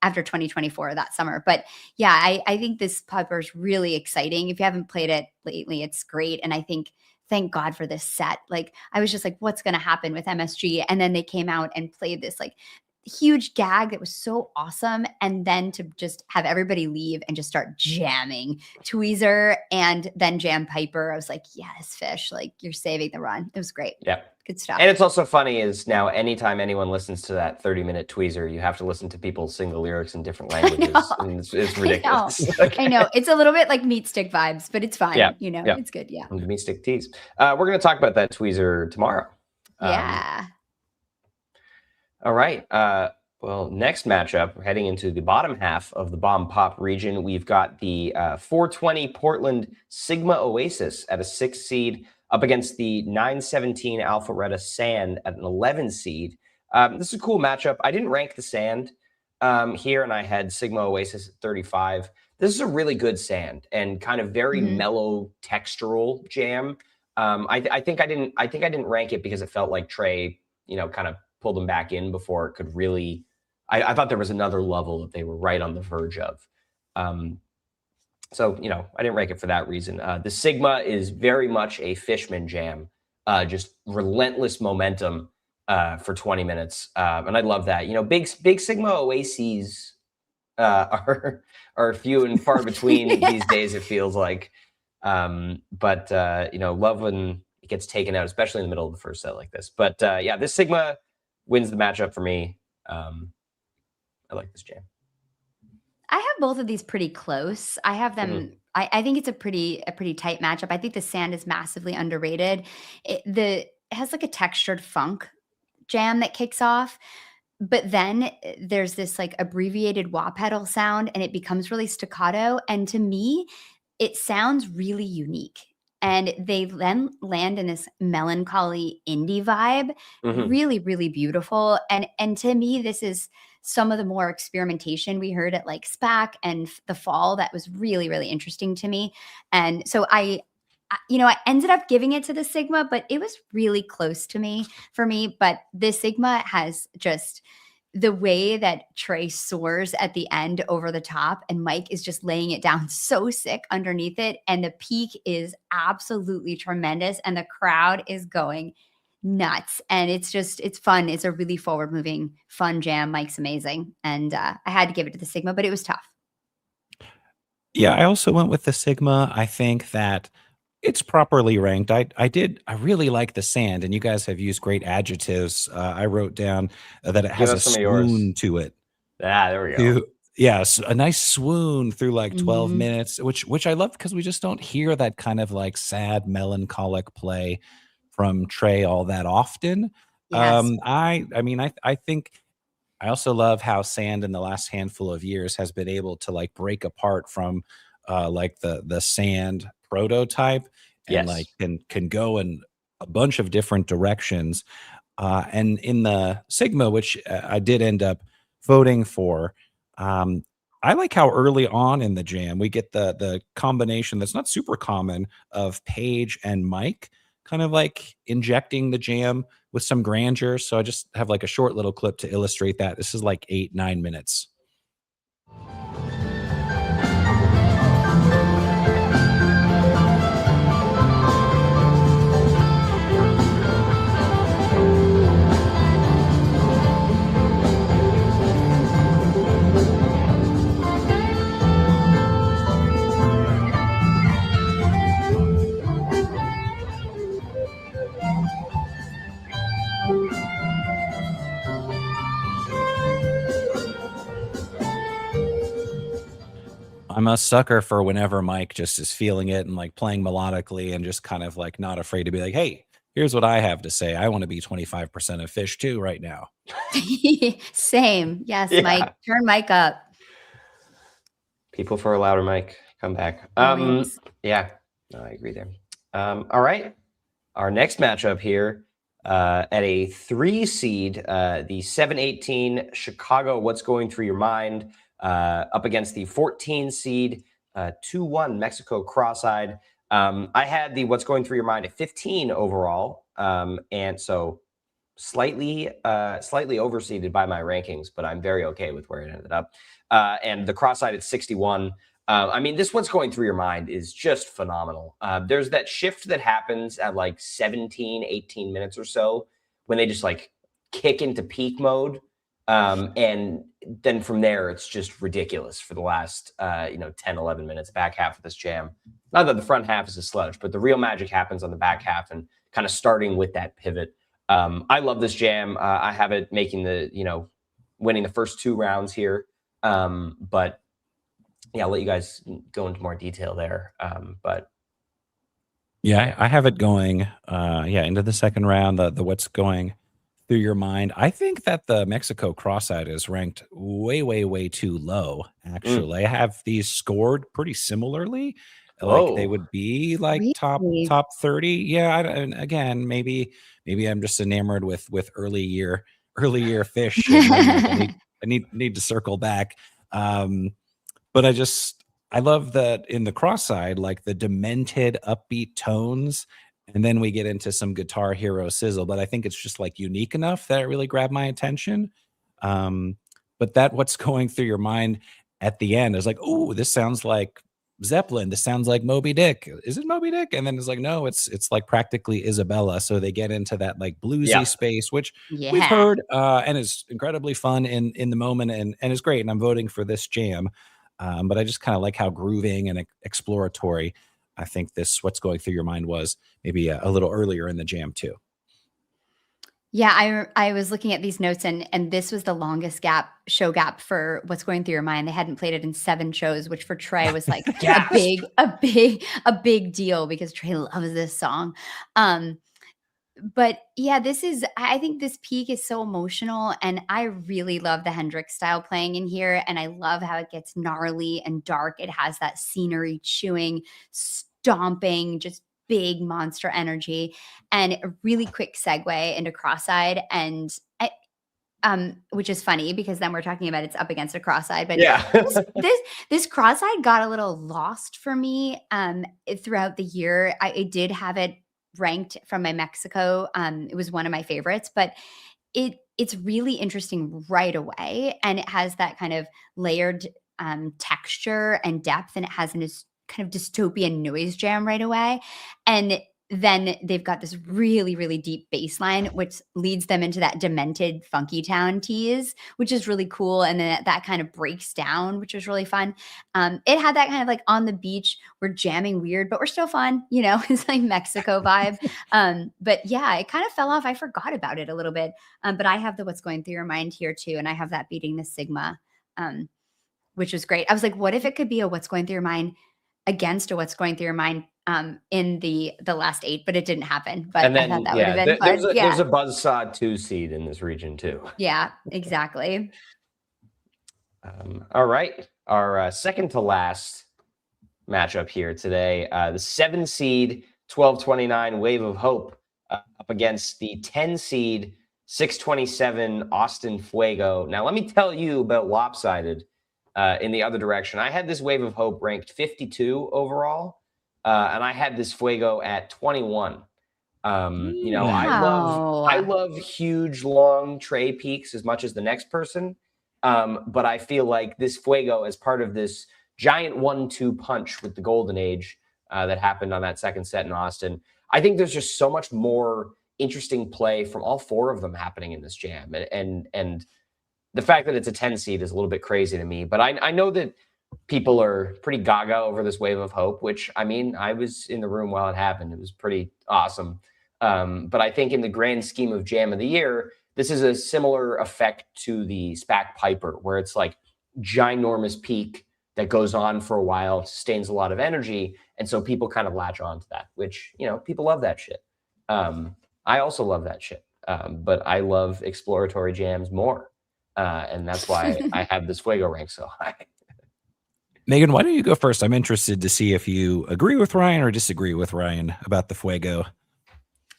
after 2024, that summer. But yeah, I think this Piper is really exciting. If you haven't played it lately, it's great. And I think, thank God for this set. Like, I was just like, what's going to happen with MSG? And then they came out and played this like huge gag that was so awesome. And then to just have everybody leave and just start jamming Tweezer and then jam Piper. I was like, yes, Phish, like you're saving the run. It was great. Yeah. Good stuff. And it's also funny is now anytime anyone listens to that 30-minute Tweezer, you have to listen to people sing the lyrics in different languages. And it's ridiculous. I know. It's a little bit like Meat Stick vibes, but it's fine. It's good. Yeah. And the Meat Stick teas. We're going to talk about that Tweezer tomorrow. Yeah. All right. Well, next matchup, we're heading into the bottom half of the Bomb Pop region. We've got the 420 Portland Sigma Oasis at a 6 seed up against the 917 Alpharetta Sand at an 11 seed. This is a cool matchup. I didn't rank the Sand here, and I had Sigma Oasis at 35. This is a really good Sand and kind of very mellow textural jam. I think I didn't rank it because it felt like Trey, kind of pulled them back in before it could really. I thought there was another level that they were right on the verge of. So, I didn't rank it for that reason. The Sigma is very much a Fishman jam, just relentless momentum for 20 minutes. And I love that. Big Sigma Oases are few and far between these days, it feels like. But love when it gets taken out, especially in the middle of the first set like this. But yeah, this Sigma wins the matchup for me. I like this jam. I have both of these pretty close. I have them. I think it's a pretty tight matchup. I think the Sand is massively underrated. It has like a textured funk jam that kicks off, but then there's this like abbreviated wah pedal sound, and it becomes really staccato. And to me, it sounds really unique. And they then land in this melancholy indie vibe, really, really beautiful. And to me, this is some of the more experimentation we heard at like SPAC and the Fall that was really, really interesting to me. And so I I ended up giving it to the Sigma, but it was really close to me for me. But the Sigma has just the way that Trey soars at the end over the top, and Mike is just laying it down so sick underneath it. And the peak is absolutely tremendous, and the crowd is going nuts. And it's fun. It's a really forward moving, fun jam. Mike's amazing. And I had to give it to the Sigma, but it was tough. Yeah, I also went with the Sigma. I think that it's properly ranked. I really like the sand, and you guys have used great adjectives. I wrote down that it Give has a us some of yours. swoon to it. There we go. Yes, a nice swoon through like 12 Mhm. minutes, which I love because we just don't hear that kind of like sad, melancholic play from Trey all that often. Yes. I mean, I think I also love how sand in the last handful of years has been able to like break apart from like the sand prototype and like Yes. can go in a bunch of different directions. And in the Sigma, which I did end up voting for, um, I like how early on in the jam we get the combination that's not super common of Paige and Mike, kind of like injecting the jam with some grandeur. So I just have like a short little clip to illustrate that. This is like 8, 9 minutes. I'm a sucker for whenever Mike just is feeling it and like playing melodically and just kind of like not afraid to be like, hey, here's what I have to say. I want to be 25% of Fish too right now. Same. Yes, Mike. Yeah. Turn Mike up. People for a louder mic. Come back. Always. Yeah. No, I agree there. All right. Our next matchup here at a 3 seed, the 7-18 Chicago. What's going through your mind? Up against the 14 seed 2-1 Mexico Cross-Eyed. I had the what's going through your mind at 15 overall, and so slightly overseeded by my rankings, but I'm very okay with where it ended up. And the Cross-Eyed at 61. I mean, this what's going through your mind is just phenomenal. There's that shift that happens at like 17, 18 minutes or so when they just like kick into peak mode. And then from there, it's just ridiculous for the last, 10, 11 minutes, back half of this jam. Not that the front half is a sludge, but the real magic happens on the back half and kind of starting with that pivot. I love this jam. I have it making winning the first 2 rounds here. But yeah, I'll let you guys go into more detail there. But Yeah, I have it going into the second round, the what's going through your mind. I think that the Mexico Cross-Eyed is ranked way, way, way too low, actually. I have these scored pretty similarly. Like they whoa, would be like Really? top 30. Yeah, and again, maybe I'm just enamored with early year Fish, and I'm like I need to circle back. But I love that in the Cross-Eyed, like the demented upbeat tones, and then we get into some guitar hero sizzle. But I think it's just like unique enough that it really grabbed my attention. Um, but that what's going through your mind at the end is like, oh, this sounds like Zeppelin. This sounds like Moby Dick. Is it Moby Dick? And then it's like, no, it's like practically Isabella. So they get into that like bluesy yeah, space, which we've Yeah. heard and is incredibly fun in the moment and is great. And I'm voting for this jam. But I just kind of like how grooving and exploratory I think this what's going through your mind was maybe a little earlier in the jam too. Yeah, I was looking at these notes, and this was the longest show gap for what's going through your mind. They hadn't played it in 7 shows, which for Trey was like a gasp. big deal because Trey loves this song. But yeah, I think this peak is so emotional, and I really love the Hendrix style playing in here, and I love how it gets gnarly and dark. It has that scenery chewing, stomping, just big monster energy, and a really quick segue into Cross-Eyed. And which is funny because then we're talking about it's up against a cross-eyed. But Yeah. this cross-eyed got a little lost for me throughout the year. I did have it ranked from my Mexico. It was one of my favorites, but it's really interesting right away, and it has that kind of layered texture and depth, and it has this kind of dystopian noise jam right away. And then they've got this really, really deep bass line, which leads them into that demented Funky Town tease, which is really cool. And then that kind of breaks down, which was really fun. It had that kind of like on the beach, we're jamming weird, but we're still fun. It's like Mexico vibe. But yeah, it kind of fell off. I forgot about it a little bit. But I have the What's Going Through Your Mind here too. And I have that Beating the Sigma, which was great. I was like, what if it could be a What's Going Through Your Mind against a What's Going Through Your Mind in the last 8, but it didn't happen. But And then, I thought that would have been fun. there's a Buzzsaw 2 seed in this region too. Yeah, exactly. All right. Our second to last matchup here today, the 7 seed 1229 Wave of Hope up against the 10 seed 627 Austin Fuego. Now, let me tell you about lopsided in the other direction. I had this Wave of Hope ranked 52 overall, and I had this Fuego at 21. I love huge, long tray peaks as much as the next person. But I feel like this Fuego, as part of this giant 1-2 punch with the Golden Age that happened on that second set in Austin, I think there's just so much more interesting play from all 4 of them happening in this jam. And the fact that it's a 10 seed is a little bit crazy to me. But I know that people are pretty gaga over this Wave of Hope, which, I mean, I was in the room while it happened. It was pretty awesome. But I think in the grand scheme of Jam of the Year, this is a similar effect to the SPAC Piper, where it's like ginormous peak that goes on for a while, sustains a lot of energy. And so people kind of latch on to that, which, people love that shit. I also love that shit. But I love exploratory jams more. And that's why I have this Fuego rank so high. Megan, why don't you go first? I'm interested to see if you agree with Ryan or disagree with Ryan about the Fuego.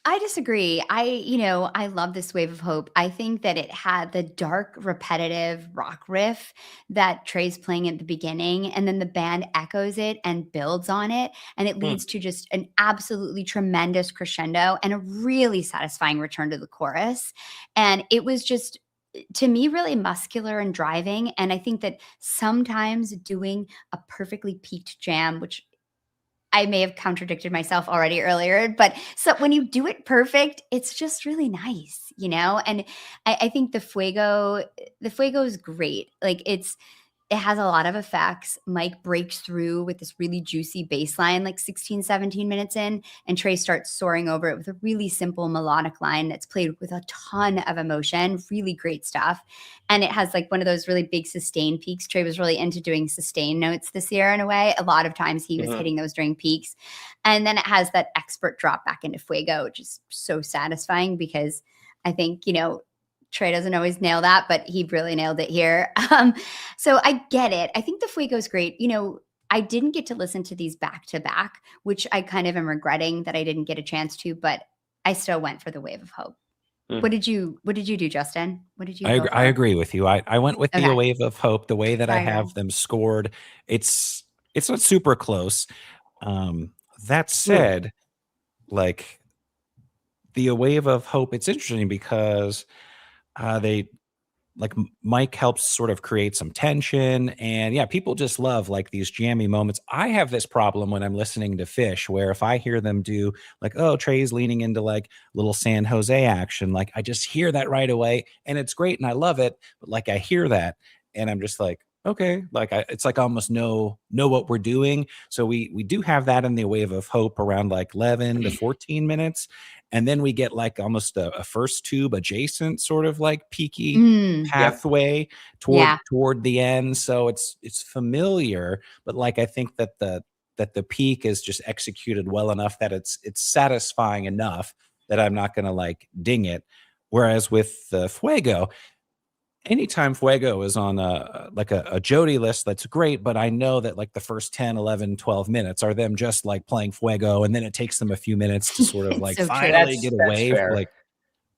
I disagree. I love this Wave of Hope. I think that it had the dark, repetitive rock riff that Trey's playing at the beginning, and then the band echoes it and builds on it, and it leads to just an absolutely tremendous crescendo and a really satisfying return to the chorus. And it was just, to me, really muscular and driving. And I think that sometimes doing a perfectly peaked jam, which I may have contradicted myself already earlier, but so when you do it perfect, it's just really nice, And I think the Fuego is great. Like it has a lot of effects. Mike breaks through with this really juicy bass line, like 16, 17 minutes in, and Trey starts soaring over it with a really simple melodic line that's played with a ton of emotion, really great stuff. And it has like one of those really big sustained peaks. Trey was really into doing sustained notes this year in a way. A lot of times he was hitting those during peaks. And then it has that expert drop back into Fuego, which is so satisfying because I think, Trey doesn't always nail that, but he really nailed it here. So I get it. I think the Fuego is great. I didn't get to listen to these back to back, which I kind of am regretting that I didn't get a chance to, but I still went for the Wave of Hope. What did you do, Justin? What did you go for? I agree with you. I went with the Wave of Hope, the way that I have Right. them scored. It's not super close. That said, like the Wave of Hope, it's interesting because Mike helps sort of create some tension, and yeah, people just love like these jammy moments. I have this problem when I'm listening to Phish, where if I hear them do like, oh, Trey's leaning into like little San Jose action, like I just hear that right away, and it's great and I love it, but like I hear that and I'm just like, okay, like it's like almost know what we're doing. So we do have that in the Wave of Hope around like 11 to 14 minutes. And then we get like almost a first tube adjacent sort of like peaky pathway toward the end. So it's familiar, but like I think that the peak is just executed well enough that it's satisfying enough that I'm not gonna like ding it. Whereas with the Fuego, anytime Fuego is on a Jody list, that's great, but I know that like the first 10, 11, 12 minutes are them just like playing Fuego, and then it takes them a few minutes to sort of like So true. finally get away. fair. Like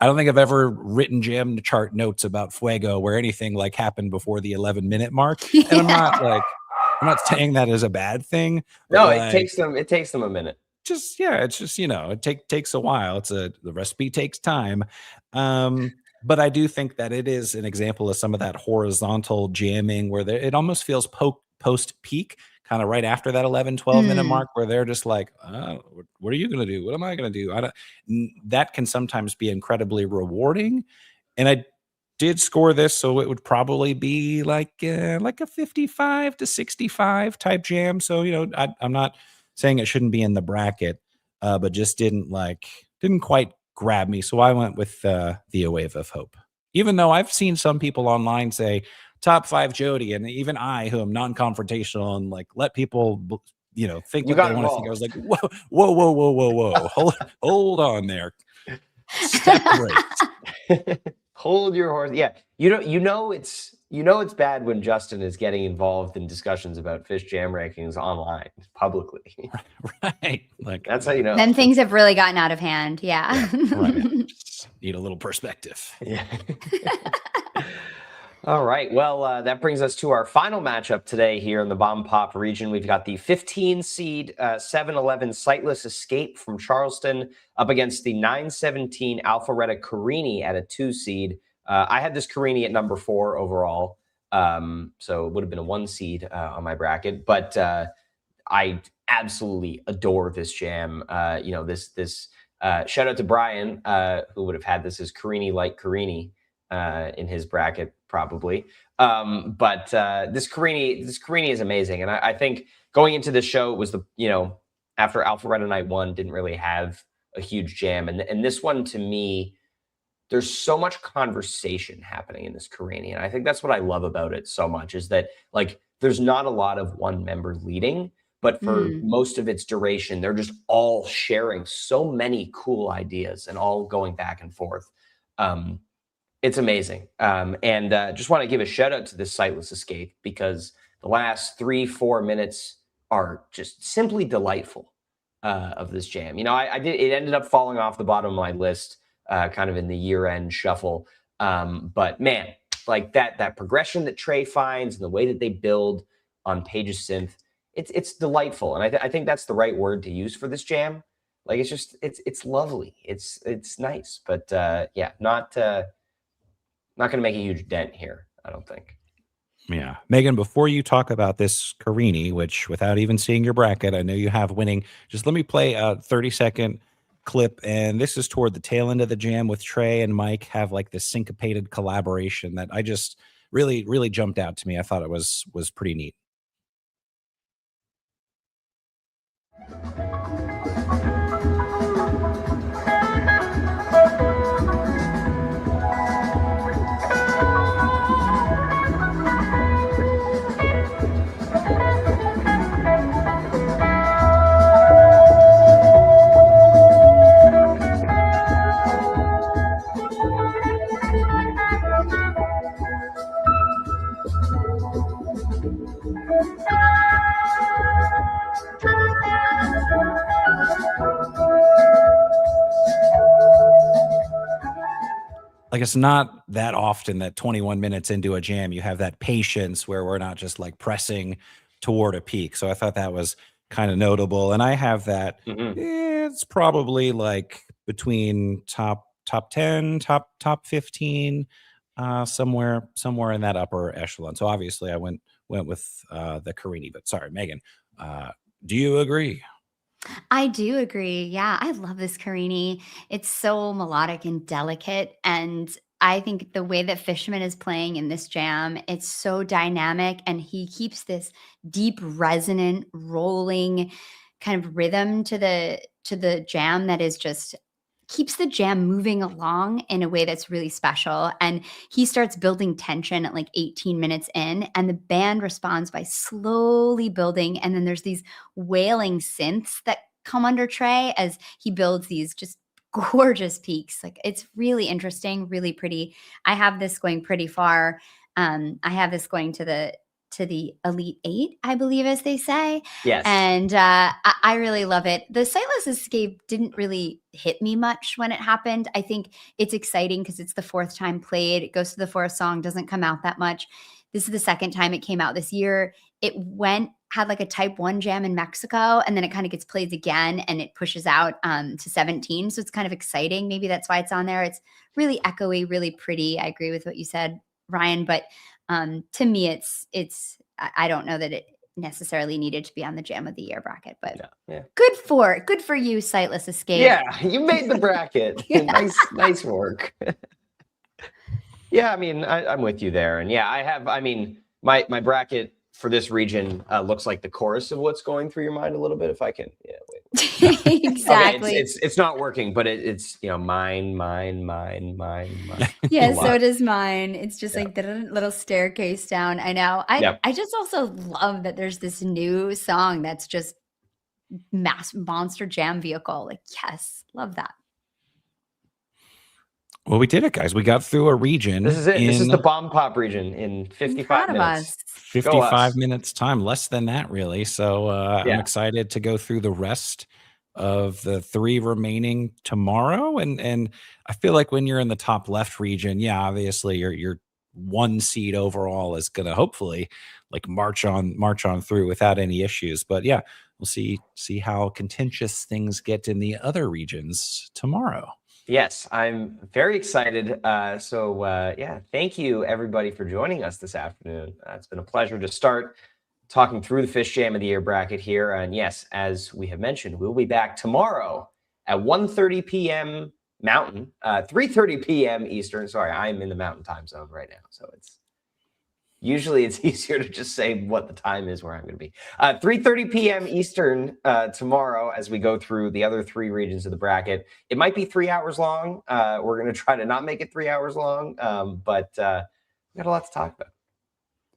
I don't think I've ever written jam chart notes about Fuego where anything like happened before the 11-minute mark. And I'm not saying that as a bad thing, but No, like it takes them a minute. it's just, it takes a while. The recipe takes time. But I do think that it is an example of some of that horizontal jamming where it almost feels post peak, kind of right after that 11-12 minute Mm. mark, where they're just like, what are you going to do? What am I going to do? That can sometimes be incredibly rewarding. And I did score this, so it would probably be like a 55 to 65 type jam. So, I'm not saying it shouldn't be in the bracket, but just didn't quite grab me. So I went with the A Wave of Hope. Even though I've seen some people online say top 5 Jody, and even I, who am non-confrontational and like let people think You what they got want to think. I involved. was like, whoa, hold on there. Step the brakes. Hold your horse. Yeah, it's bad when Justin is getting involved in discussions about Phish jam rankings online publicly. Right. Like That's how you know. Then things have really gotten out of hand. Yeah. right. Just need a little perspective. Yeah. All right. Well, that brings us to our final matchup today here in the Bomb Pop region. We've got the 15 seed 7-11 Sightless Escape from Charleston up against the 9-17 Alpharetta Carini at a 2 seed. I had this Carini at number 4 overall, so it would have been a 1 seed on my bracket. But I absolutely adore this jam. This shout out to Brian, who would have had this as Carini like Carini in his bracket probably. But this Carini is amazing, and I think going into this show was after Alpharetta Night 1 didn't really have a huge jam, and this one to me, there's so much conversation happening in this Carini, and I think that's what I love about it so much is that like there's not a lot of one member leading. But for most of its duration, they're just all sharing so many cool ideas and all going back and forth. It's amazing. And just want to give a shout out to this Sightless Escape because the last 3-4 minutes are just simply delightful of this jam. It ended up falling off the bottom of my list kind of in the year-end shuffle. But man, like that progression that Trey finds and the way that they build on Page's synth, it's delightful. And I think that's the right word to use for this jam. Like it's lovely. It's nice, but not going to make a huge dent here, I don't think. Yeah. Megan, before you talk about this Carini, which without even seeing your bracket, I know you have winning, just let me play a 30-second clip. And this is toward the tail end of the jam with Trey and Mike have like this syncopated collaboration that I just really, really jumped out to me. I thought it was pretty neat. Like it's not that often that 21 minutes into a jam, you have that patience where we're not just like pressing toward a peak. So I thought that was kind of notable. And I have that. It's probably like between top 10, top 15, somewhere in that upper echelon. So obviously I went with the Carini, but sorry, Megan, do you agree? I do agree. Yeah, I love this Carini. It's so melodic and delicate. And I think the way that Fishman is playing in this jam, it's so dynamic. And he keeps this deep, resonant, rolling kind of rhythm to the jam that is just keeps the jam moving along in a way that's really special. And he starts building tension at like 18 minutes in, and the band responds by slowly building. And then there's these wailing synths that come under Trey as he builds these just gorgeous peaks. Like it's really interesting, really pretty. I have this going pretty far. I have this going to to the Elite Eight, I believe, as they say. Yes. And I really love it. The Sightless Escape didn't really hit me much when it happened. I think it's exciting because it's the fourth time played. It goes to the fourth song, doesn't come out that much. This is the second time it came out this year. It had like a type 1 jam in Mexico, and then it kind of gets played again and it pushes out to 17. So it's kind of exciting. Maybe that's why it's on there. It's really echoey, really pretty. I agree with what you said, Ryan, but to me, I don't know that it necessarily needed to be on the Jam of the Year bracket, but good for you, Sightless Escape. Yeah, you made the bracket. nice work. Yeah, I mean, I'm with you there. And yeah, my bracket for this region looks like the chorus of what's going through your mind a little bit. If I can, wait. Exactly. Okay, it's not working, but it's mine. Yeah, so does mine. It's just like the little staircase down. I know. I just also love that there's this new song that's just monster jam vehicle. Like, yes, love that. Well, we did it, guys. We got through a region. This is it. This is the bomb pop region in 55 minutes. 55 minutes time, less than that, really. So I'm excited to go through the rest of the 3 remaining tomorrow. And I feel like when you're in the top left region, obviously your 1 seed overall is going to hopefully like march on through without any issues. But we'll see how contentious things get in the other regions tomorrow. Yes, I'm very excited. Thank you everybody for joining us this afternoon. It's been a pleasure to start talking through the Phish Jam of the Year bracket here. And yes, as we have mentioned, we'll be back tomorrow at 1:30 p.m. Mountain, 3:30 p.m. Eastern. Sorry, I'm in the Mountain time zone right now, so usually it's easier to just say what the time is where I'm going to be. 3:30 p.m. Eastern tomorrow as we go through the other 3 regions of the bracket. It might be 3 hours long. We're going to try to not make it 3 hours long, but we got a lot to talk about.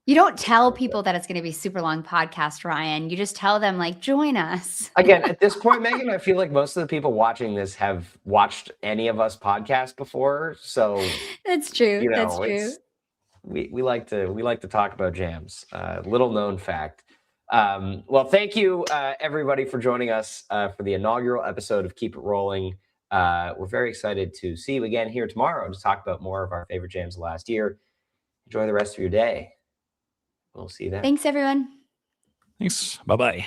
You don't tell people that it's going to be a super long podcast, Ryan. You just tell them, like, join us. Again, at this point, Megan, I feel like most of the people watching this have watched any of us podcast before. So that's true. That's true. We like to talk about jams. Little known fact. Well, thank you everybody for joining us for the inaugural episode of Keep It Rolling. We're very excited to see you again here tomorrow to talk about more of our favorite jams of last year. Enjoy the rest of your day. We'll see you then. Thanks, everyone. Thanks. Bye-bye.